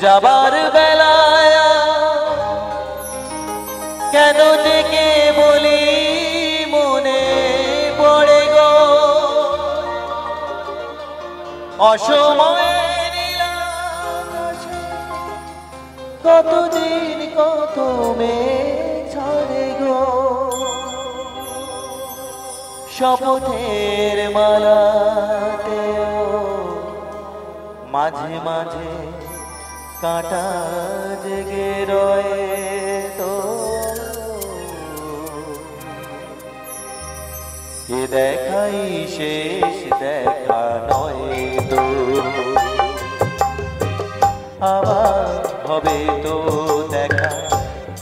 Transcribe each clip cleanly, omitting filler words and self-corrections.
যাবার বেলায় কেন ডেকে বলি মনে পড়ে গো অসময়ে কতদিন কত মেঘ ছড়ে গো শপথের মালাতেও মাঝে মাঝে কাঁটা জেগে রয়ে তো এ দেখাই শেষ দেখা নয় তো আবার হবে তো দেখা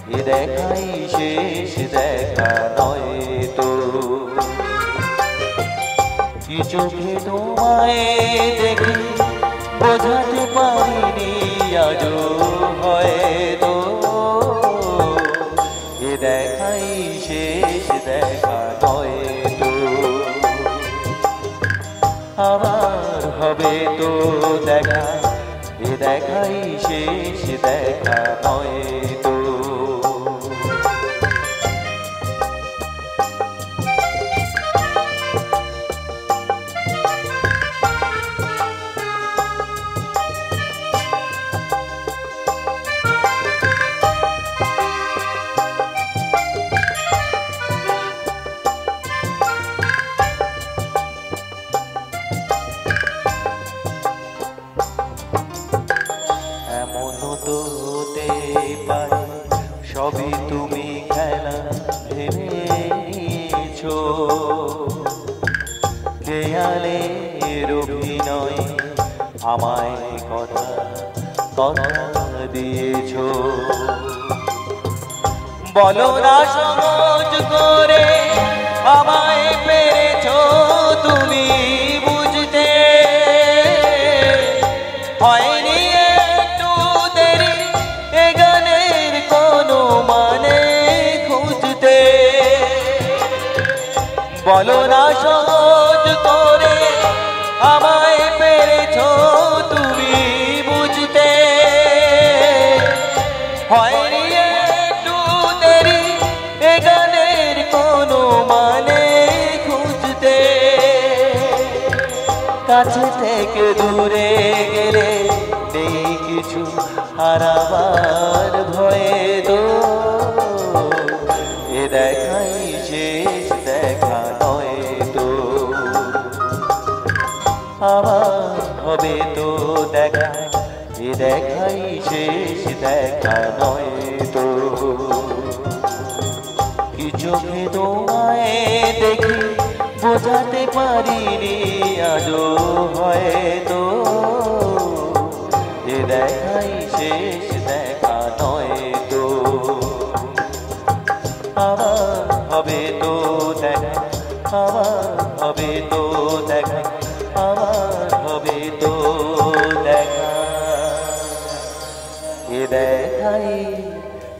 এ দেখাই শেষ দেখা নয় তো কি চোখে তোমায় দেখে বোঝাতে পারিনি আজও হয়তো এ দেখাই শেষ দেখা নয় তো আবার হবে তো দেখা এ দেখাই শেষ দেখা নয় তো তো হতে পারে সবই তুমি খেলা ভেবে নিয়েছো দেয়ালের অভিনয় আমায় কথা দিয়েছো বলো না সহজ করে আমায় পেরেছো তুমি বুঝতে হয়নি বলো না সহজ করে আমায় পেরেছো তুমি বুঝতে হয়নি একটু দেরি এ গানের কোনো মানে খুঁজতে কাছে থেকে দূরে গেলে নেই কিছু হারাবার ভয়ে তো এ দেখাই শেষ দেখা নয় তো আবার হবে তো দেখা এ দেখাই শেষ দেখা নয় তো কি চোখে তোমায় দেখে বোঝাতে পারিনি আজও হয়তো এ দেখাই শেষ দেখা নয় তো আবার হবে তো দেখা আবার হবে তো দেখা আবার হবে তো দেখা এ দেখাই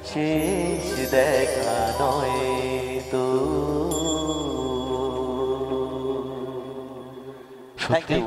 শেষ দেখা নয় তো থ্যাংক ইউ।